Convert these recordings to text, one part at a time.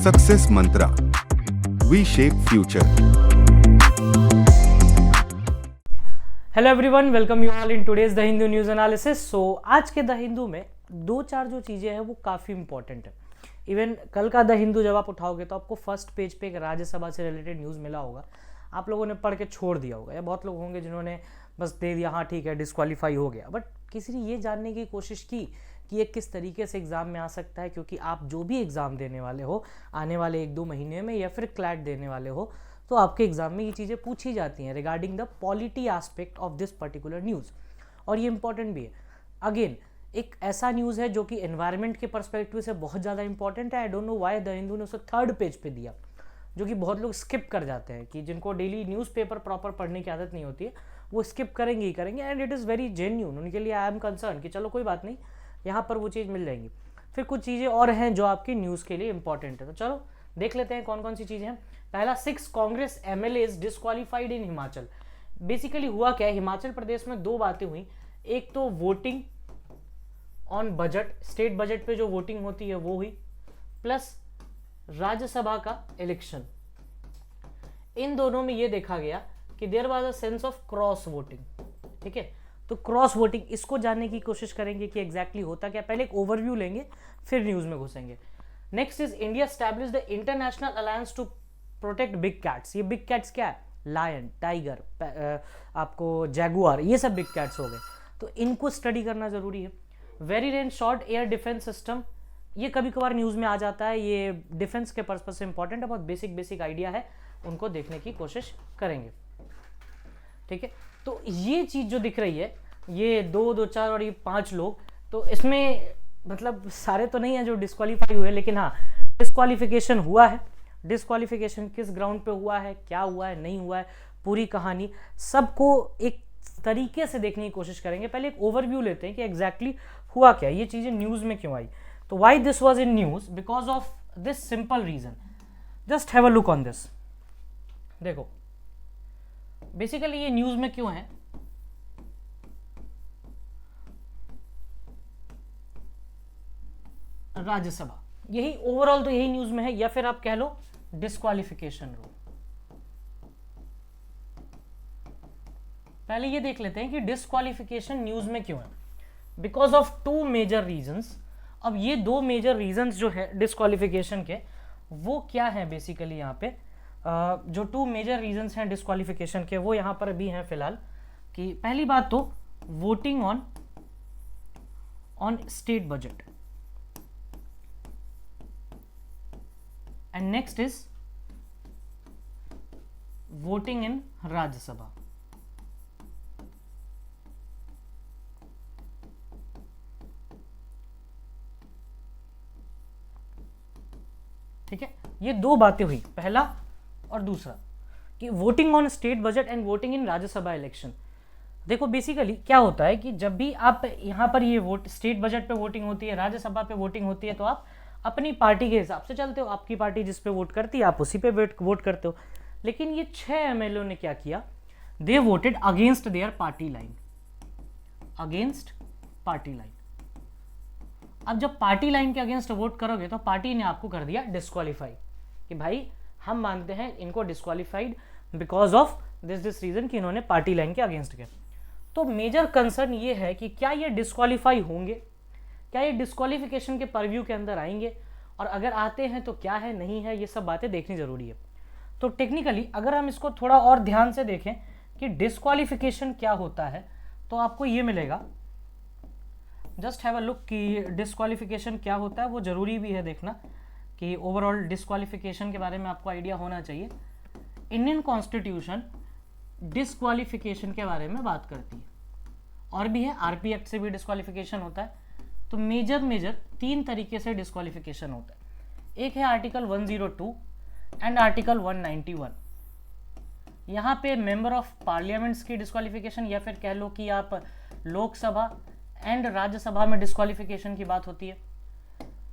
Success mantra, we shape future. Hello everyone, welcome you all in today's the Hindu news analysis. So आज के the Hindu में दो चार जो चीज़ें हैं वो काफ़ी इंपॉर्टेंट है। इवन कल का द हिंदू जब आप उठाओगे तो आपको फर्स्ट पेज पे एक राज्यसभा से रिलेटेड न्यूज़ मिला होगा, आप लोगों ने पढ़ के छोड़ दिया होगा, या बहुत लोग होंगे जिन्होंने बस दे दिया हाँ ठीक है डिस्क्वालीफाई हो गया। बट किसी ने ये जानने की कोशिश की कि ये किस तरीके से एग्ज़ाम में आ सकता है, क्योंकि आप जो भी एग्ज़ाम देने वाले हो आने वाले 1-2 महीने में या फिर क्लैट देने वाले हो तो आपके एग्जाम में ये चीज़ें पूछी जाती हैं regarding the polity aspect of this particular news. और ये इंपॉर्टेंट भी है। अगेन एक ऐसा न्यूज़ है जो कि एनवायरनमेंट के पर्सपेक्टिव से बहुत ज़्यादा इंपॉर्टेंट है। I don't know why the Hindu ने उसे थर्ड पेज पे दिया, जो कि बहुत लोग स्किप कर जाते हैं, कि जिनको डेली न्यूज़पेपर प्रॉपर पढ़ने की आदत नहीं होती है वो स्किप करेंगे ही करेंगे। And it is very genuine, उनके लिए आई एम कंसर्न कि चलो कोई बात नहीं, यहाँ पर वो चीज़ मिल जाएंगी। फिर कुछ चीज़ें और हैं जो आपकी न्यूज़ के लिए इंपॉर्टेंट है, तो चलो देख लेते हैं कौन कौन सी चीज़ें हैं। पहला, 6 कांग्रेस एमएलएज डिस्क्वालीफाइड इन हिमाचल। बेसिकली हुआ क्या है, हिमाचल प्रदेश में दो बातें हुई। एक तो voting on budget, state budget पे जो वोटिंग होती है वो हुई, प्लस राज्यसभा का इलेक्शन। इन दोनों में ये देखा गया कि there was a sense of cross voting. ठीक है, तो क्रॉस वोटिंग, इसको जानने की कोशिश करेंगे कि एग्जैक्टली होता क्या। पहले एक ओवरव्यू लेंगे फिर न्यूज में घुसेंगे। Next is India establish the international alliance to protect big cats. ये बिग कैट्स क्या है, लायन, टाइगर, आपको जैगुआर, ये सब बिग कैट्स हो गए, तो इनको स्टडी करना जरूरी है। Very range short air defence system, ये कभी कभार न्यूज़ में आ जाता है, ये डिफेंस के पर्पज से इंपॉर्टेंट है, बहुत बेसिक आइडिया है, उनको देखने की कोशिश करेंगे। ठीक है, तो ये चीज़ जो दिख रही है, ये 2, 4 और ये 5 लोग, तो इसमें मतलब सारे तो नहीं है जो डिस्क्वालीफाई हुए, लेकिन हाँ डिस्क्वालिफिकेशन हुआ है। डिस्क्वालिफिकेशन किस ग्राउंड पे हुआ है, क्या हुआ है, नहीं हुआ है, पूरी कहानी सबको एक तरीके से देखने की कोशिश करेंगे। पहले एक ओवरव्यू लेते हैं कि एग्जैक्टली हुआ क्या, ये चीज़ें न्यूज़ में क्यों आई। तो why this was in news, because of this simple reason. Just have a look on this. देखो बेसिकली ये न्यूज़ में क्यों है, राज्यसभा, यही ओवरऑल तो यही न्यूज़ में है, या फिर आप कह लो डिस्क्वालिफिकेशन रूल। पहले ये देख लेते हैं कि डिस्क्वालिफिकेशन न्यूज़ में क्यों है। Because of 2 major reasons. अब ये 2 मेजर रीजंस जो है डिस्क्वालिफिकेशन के, वो क्या है बेसिकली यहाँ पे, जो 2 मेजर रीजंस हैं डिस्क्वालिफिकेशन के, वो यहाँ पर भी हैं फिलहाल। कि पहली बात तो voting on state budget, and next is voting in Rajya Sabha. ठीक है, ये 2 बातें हुई, पहला और दूसरा, कि voting on state budget and voting in Rajya Sabha election. देखो बेसिकली क्या होता है कि जब भी आप यहाँ पर ये वोट, स्टेट बजट पे वोटिंग होती है, राज्यसभा पे वोटिंग होती है, तो आप अपनी पार्टी के हिसाब से चलते हो, आपकी पार्टी जिस पे वोट करती है आप उसी पे वोट करते हो। लेकिन ये 6 एमएलए ने क्या किया, दे voted against their party line, against party line. अब जब पार्टी लाइन के अगेंस्ट वोट करोगे तो पार्टी ने आपको कर दिया डिस्क्वालीफाई, कि भाई हम मानते हैं इनको disqualified because of this reason, कि इन्होंने पार्टी लाइन के अगेंस्ट किया। तो मेजर कंसर्न ये है कि क्या ये डिस्क्वालीफाई होंगे, क्या ये डिस्क्वालिफिकेशन के परव्यू के अंदर आएंगे, और अगर आते हैं तो क्या है, नहीं है, ये सब बातें देखनी जरूरी है। तो टेक्निकली अगर हम इसको थोड़ा और ध्यान से देखें कि डिस्क्वालिफिकेशन क्या होता है, तो आपको ये मिलेगा, जस्ट हैव अ लुक कि डिस्क्वालिफिकेशन क्या होता है। वो जरूरी भी है देखना कि ओवरऑल डिस्क्वालिफिकेशन के बारे में आपको आइडिया होना चाहिए। इंडियन कॉन्स्टिट्यूशन डिस्क्वालिफिकेशन के बारे में बात करती है, और भी है, आरपी एक्ट से भी डिस्क्वालिफिकेशन होता है। तो मेजर 3 तरीके से डिस्क्वालिफिकेशन होता है। एक है आर्टिकल 102 एंड आर्टिकल 191। यहाँ पे मेंबर ऑफ पार्लियामेंट्स की डिस्क्वालिफिकेशन, या फिर कह लो कि आप लोकसभा एंड राज्यसभा में डिस्क्वालिफिकेशन की बात होती है।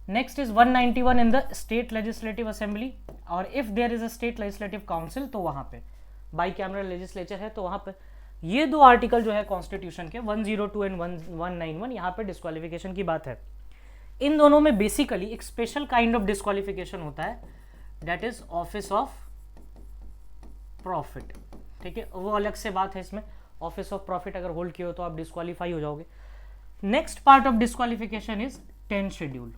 Next is 191 in the state legislative assembly, और if there is a state legislative council, तो वहां पे बाई कैमरल लेजिस्लेचर है, तो वहां पे ये 2 आर्टिकल जो है कॉन्स्टिट्यूशन के 102 एंड 191, यहाँ पे डिस्क्वालिफिकेशन की बात है। इन दोनों में बेसिकली एक स्पेशल काइंड ऑफ डिस्क्वालिफिकेशन होता है that is office of profit. ठीक है, वो अलग से बात है। इसमें ऑफिस ऑफ प्रॉफिट अगर होल्ड किए हो तो आप डिस्क्वालीफाई हो जाओगे। Next part of disqualification is 10th schedule.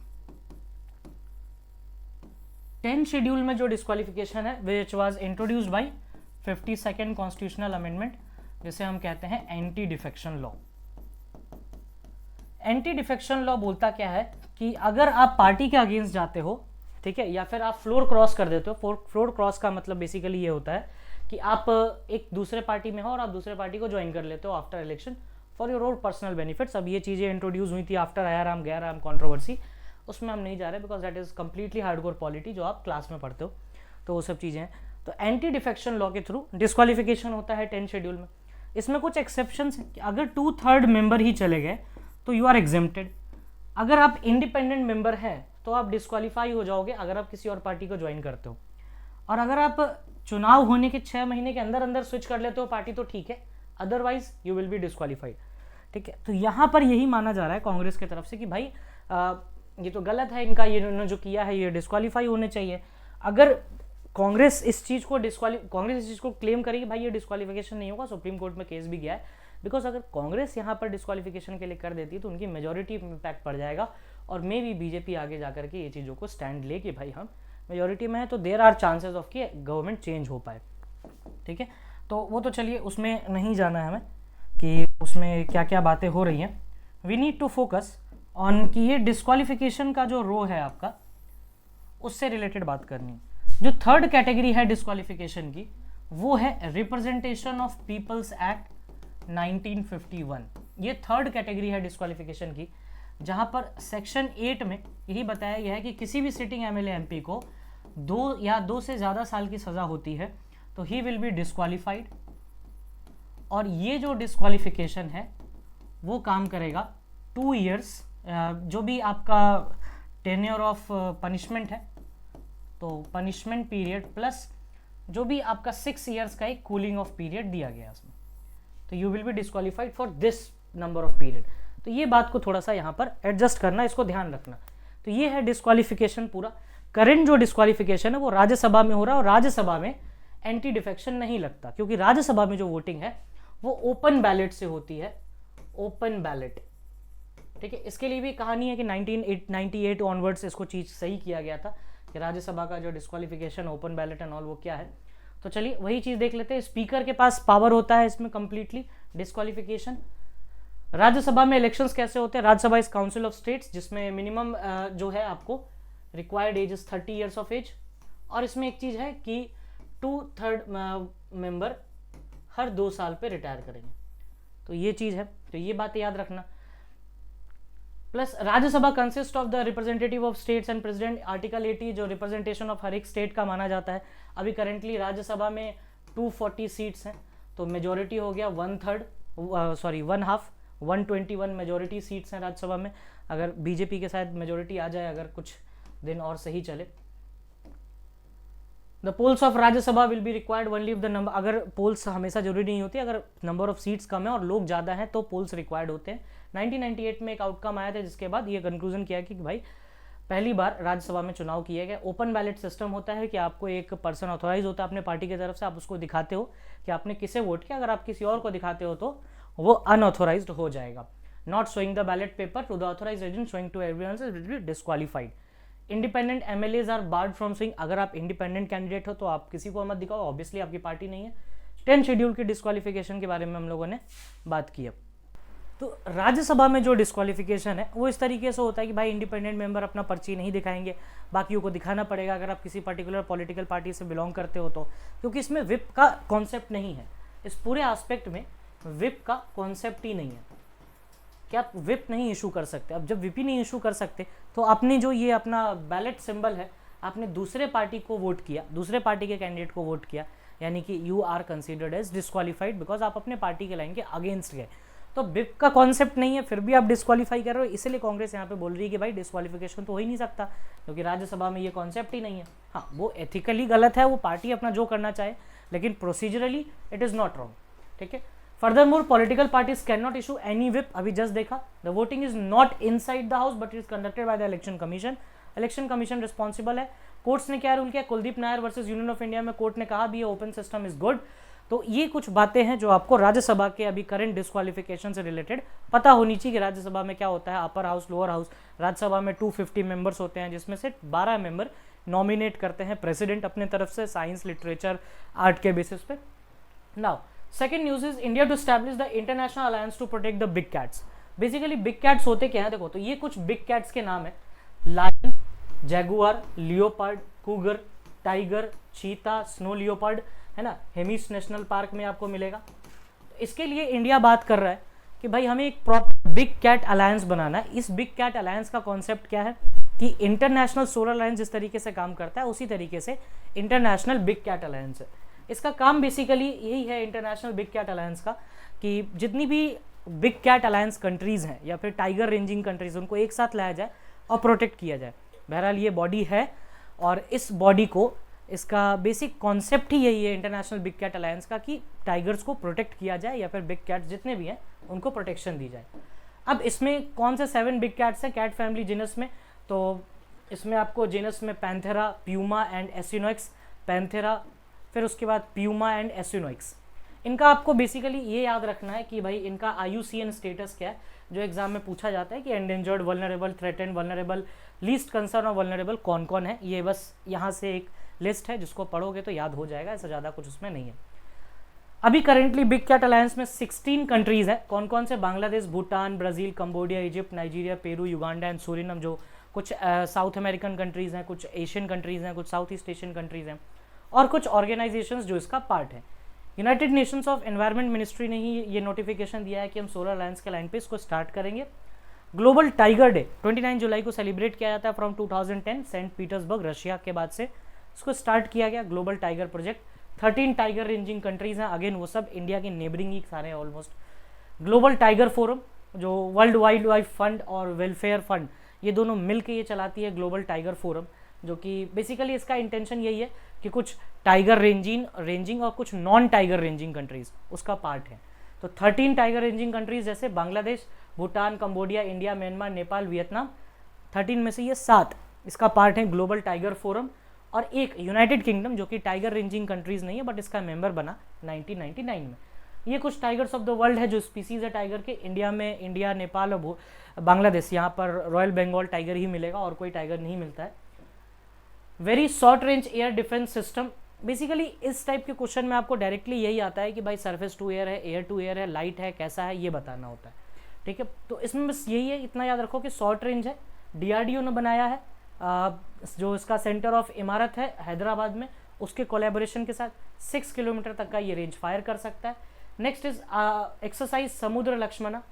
10th schedule में जो डिस्क्वालिफिकेशन है which was introduced by 52nd constitutional amendment, जिसे हम कहते हैं anti defection law. Anti defection law बोलता क्या है कि अगर आप पार्टी के अगेंस्ट जाते हो, ठीक है, या फिर आप फ्लोर क्रॉस कर देते हो। फ्लोर क्रॉस का मतलब बेसिकली ये होता है कि आप एक दूसरे पार्टी में हो और आप दूसरे पार्टी को ज्वाइन कर लेते हो after election for your own personal benefits. अब ये चीज़ें इंट्रोड्यूस हुई थी आफ्टर आयाराम गयाराम कंट्रोवर्सी, उसमें हम नहीं जा रहे because that is completely hardcore polity जो आप क्लास में पढ़ते हो, तो वो सब चीज़ें हैं। तो एंटी डिफेक्शन लॉ के थ्रू डिस्क्वालिफिकेशन होता है 10th शेड्यूल में। इसमें कुछ एक्सेप्शंस हैं कि अगर 2/3 मेंबर ही चले गए तो यू आर एग्जेम्प्टेड। अगर आप इंडिपेंडेंट मेंबर हैं तो आप डिस्क्वालीफाई हो जाओगे अगर आप किसी और पार्टी को ज्वाइन करते हो। और अगर आप चुनाव होने के 6 महीने के अंदर अंदर स्विच कर लेते हो पार्टी तो ठीक है, otherwise you will be disqualified. ठीक है, तो यहाँ पर यही माना जा रहा है कांग्रेस की तरफ से कि भाई ये तो गलत है इनका, ये इन्होंने जो किया है ये डिस्क्वालीफाई होने चाहिए। अगर कांग्रेस इस चीज़ को क्लेम करेगी भाई ये डिस्क्वालिफिकेशन नहीं होगा, सुप्रीम कोर्ट में केस भी गया है, बिकॉज अगर कांग्रेस यहाँ पर डिस्क्वालिफिकेशन के लिए कर देती है तो उनकी मेजोरिटी में इम्पैक्ट पड़ जाएगा और मे भी बीजेपी आगे जाकर के ये चीज़ों को स्टैंड ले कि भाई हम मेजोरिटी में है तो देयर आर चांसेस ऑफ कि गवर्नमेंट चेंज हो पाए। ठीक है, तो वो तो चलिए उसमें नहीं जाना है हमें कि उसमें क्या क्या बातें हो रही हैं। We need to focus on कि ये डिस्क्वालिफिकेशन का जो रो है आपका, उससे रिलेटेड बात करनी है। जो 3rd कैटेगरी है डिस्क्वालिफिकेशन की वो है रिप्रेजेंटेशन ऑफ पीपल्स एक्ट 1951। ये 3rd कैटेगरी है डिस्क्वालिफिकेशन की, जहां पर सेक्शन 8 में यही बताया गया है कि किसी भी सिटिंग एमएलए एमपी को 2 या 2 से ज़्यादा साल की सज़ा होती है तो ही विल बी डिस्क्वालीफाइड। और ये जो डिस्क्वालिफिकेशन है वो काम करेगा 2 ईयर्स, जो भी आपका टेन्योर ऑफ पनिशमेंट है तो पनिशमेंट पीरियड प्लस जो भी आपका 6 ईयर्स का एक कूलिंग ऑफ पीरियड दिया गया इसमें, तो you will be disqualified for this number of period. तो ये बात को थोड़ा सा यहाँ पर एडजस्ट करना, इसको ध्यान रखना। तो ये है डिस्क्वालिफिकेशन पूरा। करंट जो डिस्क्वालिफिकेशन है वो राज्यसभा में हो रहा है और राज्यसभा में एंटी डिफेक्शन नहीं लगता क्योंकि राज्यसभा में जो वोटिंग है वो ओपन बैलेट से होती है, ओपन बैलेट। ठीक है, इसके लिए भी कहानी है कि 1998 ऑनवर्ड्स इसको चीज सही किया गया था कि राज्यसभा का जो disqualification open ballot and all वो क्या है। तो चलिए वही चीज देख लेते हैं। स्पीकर के पास पावर होता है इसमें कंप्लीटली डिस्क्वालिफिकेशन। राज्यसभा में इलेक्शंस कैसे होते हैं? Rajya Sabha is council of states जिसमें मिनिमम जो है आपको required age is 30 years of age. और इसमें एक चीज है कि 2/3 मेंबर हर 2 साल पे रिटायर करेंगे, तो ये चीज है, तो ये बात याद रखना। Plus Rajya Sabha consist of the representative of states and president. Article 80 जो रिप्रेजेंटेशन ऑफ हर एक स्टेट का माना जाता है। अभी करेंटली राज्यसभा में 240 सीट्स हैं तो मेजोरिटी हो गया 1/2 121 मेजोरिटी सीट्स हैं राज्यसभा में। अगर बीजेपी के साथ मेजोरिटी आ जाए, अगर कुछ दिन और सही चले। The polls of Rajya Sabha will be required only if the number, अगर पोल्स हमेशा जरूरी नहीं होती, अगर नंबर ऑफ सीट्स कम है और लोग ज़्यादा हैं तो पोल्स रिक्वायर्ड होते हैं। 1998 में एक आउटकम आया था जिसके बाद ये कंक्लूजन किया कि भाई पहली बार राज्यसभा में चुनाव किए गए। ओपन बैलेट सिस्टम होता है कि आपको एक पर्सन ऑथोराइज होता है अपने पार्टी की तरफ से, आप उसको दिखाते हो कि आपने किसे वोट किया। अगर आप किसी और को दिखाते हो तो वो अनऑथोराइज्ड हो जाएगा। Not showing the ballot paper to the authorised agent showing to everyone else will be disqualified. Independent MLAs are barred from showing, अगर आप इंडिपेंडेंट कैंडिडेट हो तो आप किसी को मत दिखाओ, ऑब्वियसली आपकी पार्टी नहीं है। 10th शेड्यूल की डिस्क्वालिफिकेशन के बारे में हम लोगों ने बात की। अब तो राज्यसभा में जो डिस्क्वालिफिकेशन है वो इस तरीके से होता है कि भाई इंडिपेंडेंट मेंबर अपना पर्ची नहीं दिखाएंगे, बाकियों को दिखाना पड़ेगा अगर आप किसी पर्टिकुलर पॉलिटिकल पार्टी से बिलोंग करते हो तो, क्योंकि इसमें विप का कॉन्सेप्ट नहीं है। इस पूरे एस्पेक्ट में विप का कॉन्सेप्ट ही नहीं है कि आप विप नहीं इशू कर सकते। अब जब विप ही नहीं इशू कर सकते तो आपने जो ये अपना बैलेट सिंबल है, आपने दूसरे पार्टी को वोट किया, दूसरे पार्टी के कैंडिडेट को वोट किया, यानी कि you are considered as disqualified because आप अपने पार्टी के लाइन के अगेंस्ट गए। तो विप का कॉन्सेप्ट नहीं है फिर भी आप डिस्क्वालीफाई कर रहे हो, इसलिए कांग्रेस यहाँ पे बोल रही है कि भाई डिस्क्वालिफिकेशन तो हो ही नहीं सकता क्योंकि राज्यसभा में ये कॉन्सेप्ट ही नहीं है। हाँ, वो एथिकली गलत है, वो पार्टी अपना जो करना चाहे, लेकिन procedurally it is not wrong. ठीक है, furthermore political parties can not issue any whip. अभी जस्ट देखा, the voting is not inside the house but is conducted by the election commission. Election commission responsible है। Courts ने क्या rule किया, Kuldeep Nair versus union of India में court ने कहा भी ये ओपन सिस्टम इज गुड। तो ये कुछ बातें हैं जो आपको राज्यसभा के अभी करंट डिस्क्वालिफिकेशन से रिलेटेड पता होनी चाहिए कि राज्यसभा में क्या होता है। Upper house, lower house, Rajya Sabha में 250 मेंबर्स होते हैं जिसमें से 12 मेंबर नॉमिनेट करते हैं प्रेसिडेंट अपने तरफ से साइंस, लिटरेचर, आर्ट के बेसिस पे। Now second news is India to establish the international alliance to protect the big cats. Basically big cats होते क्या है, देखो तो ये कुछ बिग कैट्स के नाम है, lion, jaguar, leopard, cougar, tiger, cheetah, snow leopard, है ना, हेमिस नेशनल पार्क में आपको मिलेगा। इसके लिए इंडिया बात कर रहा है कि भाई हमें एक प्रॉपर बिग कैट अलायंस बनाना है। इस बिग कैट अलायंस का कॉन्सेप्ट क्या है कि इंटरनेशनल सोलर अलायंस जिस तरीके से काम करता है उसी तरीके से इंटरनेशनल बिग कैट अलायंस है। इसका काम बेसिकली यही है इंटरनेशनल बिग कैट अलायंस का कि जितनी भी बिग कैट अलायंस कंट्रीज हैं या फिर टाइगर रेंजिंग कंट्रीज, उनको एक साथ लाया जाए और प्रोटेक्ट किया जाए। बहरहाल ये बॉडी है और इस बॉडी को, इसका बेसिक कॉन्सेप्ट ही यही है इंटरनेशनल बिग कैट अलायंस का कि टाइगर्स को प्रोटेक्ट किया जाए या फिर बिग कैट्स जितने भी हैं उनको प्रोटेक्शन दी जाए। अब इसमें कौन से 7 बिग कैट्स हैं कैट फैमिली जिनस में, तो इसमें आपको जिनस में पैंथेरा, प्यूमा एंड एसिनोइक्स, पैंथेरा, फिर उसके बाद प्यूमा एंड एसिनोइक्स। इनका आपको बेसिकली ये याद रखना है कि भाई इनका IUCN स्टेटस क्या है, जो एग्जाम में पूछा जाता है कि endangered, vulnerable, threatened, vulnerable, least concern और वल्नरेबल कौन कौन है। ये बस यहाँ से एक लिस्ट है जिसको पढ़ोगे तो याद हो जाएगा, ऐसा ज़्यादा कुछ उसमें नहीं है। अभी करेंटली बिग कैट अलायंस में 16 कंट्रीज हैं। कौन कौन से, Bangladesh, Bhutan, Brazil, Cambodia, Egypt, Nigeria, Peru, Uganda and Suriname, जो कुछ साउथ अमेरिकन कंट्रीज़ हैं, कुछ एशियन कंट्रीज़ हैं, कुछ साउथ ईस्ट एशियन कंट्रीज़ हैं और कुछ ऑर्गेनाइजेशंस जो इसका पार्ट है। United Nations of environment ministry ने ही ये नोटिफिकेशन दिया है कि हम सोलर अलायंस के लाइन पे इसको स्टार्ट करेंगे। ग्लोबल टाइगर डे 29 जुलाई को सेलिब्रेट किया जाता है फ्रॉम 2010 सेंट पीटर्सबर्ग, रशिया के बाद से इसको स्टार्ट किया गया global tiger project. 13 tiger ranging countries हैं, अगेन वो सब इंडिया के नेबरिंग ही सारे हैं ऑलमोस्ट। ग्लोबल टाइगर फोरम जो वर्ल्ड वाइल्ड लाइफ फंड और वेलफेयर फंड, ये दोनों मिलकर ये चलाती है ग्लोबल टाइगर फोरम, जो कि बेसिकली इसका इंटेंशन यही है कि कुछ टाइगर रेंजिंग और कुछ नॉन टाइगर रेंजिंग कंट्रीज उसका पार्ट है। तो 13 टाइगर रेंजिंग कंट्रीज जैसे Bangladesh, Bhutan, Cambodia, India, Myanmar, Nepal, Vietnam, 13 में से ये 7 इसका पार्ट है ग्लोबल टाइगर फोरम। और एक यूनाइटेड किंगडम जो कि टाइगर रेंजिंग कंट्रीज नहीं है बट इसका मेंबर बना 1999 में। ये कुछ टाइगर्स ऑफ द वर्ल्ड है जो स्पीसीज है टाइगर के। इंडिया में इंडिया, नेपाल और बांग्लादेश, यहाँ पर रॉयल बंगाल टाइगर ही मिलेगा और कोई टाइगर नहीं मिलता है। Very short range air defence system, basically इस टाइप के क्वेश्चन में आपको डायरेक्टली यही आता है कि भाई सरफेस टू एयर है, एयर टू एयर है, लाइट है, कैसा है, ये बताना होता है। ठीक है, तो इसमें बस यही है, इतना याद रखो कि शॉर्ट रेंज है। DRDO ने बनाया है, जो इसका सेंटर ऑफ इमारत है हैदराबाद में, उसके कोलैबोरेशन के साथ 6 किलोमीटर तक का ये रेंज फायर कर सकता है। नेक्स्ट इज एक्सरसाइज समुद्र Lakshmana,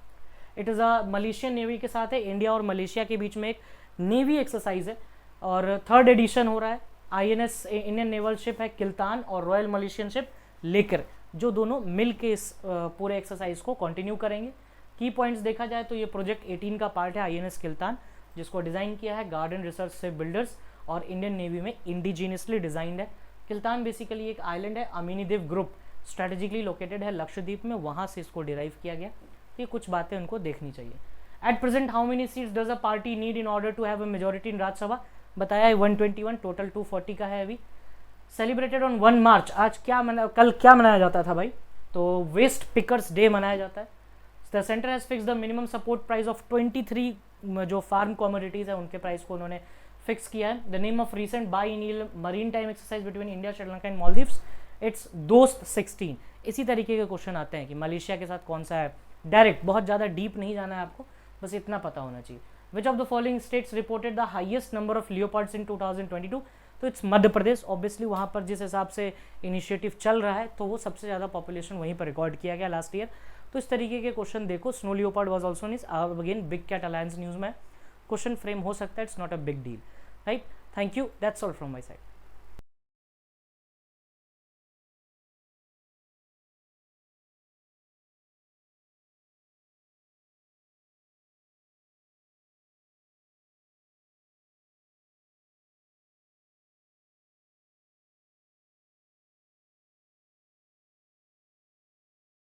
it is a Malaysian navy के साथ है, इंडिया और मलेशिया के बीच में एक नेवी एक्सरसाइज है और 3rd एडिशन हो रहा है। INS इंडियन नेवल शिप है किल्तान और रॉयल मलेशियन शिप लेकर, जो दोनों मिल के इस पूरे एक्सरसाइज को कंटिन्यू करेंगे। की पॉइंट्स देखा जाए तो ये प्रोजेक्ट 18 का पार्ट है INS किल्तान, जिसको डिज़ाइन किया है गार्डन रिसर्च शिप बिल्डर्स और इंडियन नेवी में इंडिजीनियसली डिजाइंड है। किल्तान बेसिकली एक आइलैंड है, अमीनी द्वीप ग्रुप स्ट्रेटेजिकली लोकेटेड है लक्षद्वीप में, वहाँ से इसको डिराइव किया गया। ये कुछ बातें उनको देखनी चाहिए। At present how many seats does a party need in order to have a majority in Rajya Sabha, बताया है 121, टोटल 240 का है अभी। सेलिब्रेटेड ऑन 1 मार्च, आज कल क्या मनाया जाता था भाई, तो वेस्ट पिकर्स डे मनाया जाता है। The centre has fix the minimum support price of 23 जो फार्म कमोडिटीज है उनके प्राइस को उन्होंने फिक्स किया है। The name of recent by in marine time exercise between India, Sri Lanka and Maldives, it's दोस्त 16। इसी तरीके के क्वेश्चन आते हैं कि मलेशिया के साथ कौन सा है, डायरेक्ट, बहुत ज़्यादा डीप नहीं जाना है आपको, बस इतना पता होना चाहिए। Which of the following states reported the highest number of leopards in 2022, तो इट्स मध्य प्रदेश। ऑब्वियसली वहाँ पर जिस हिसाब से इनिशिएटिव चल रहा है तो वो सबसे ज़्यादा पॉपुलेशन वहीं पर रिकॉर्ड किया गया लास्ट ईयर। तो इस तरीके के क्वेश्चन देखो। Snow leopard was also news, again big cat alliance news में क्वेश्चन फ्रेम हो सकता है, it's not a big deal, right. Thank you, that's all from my side.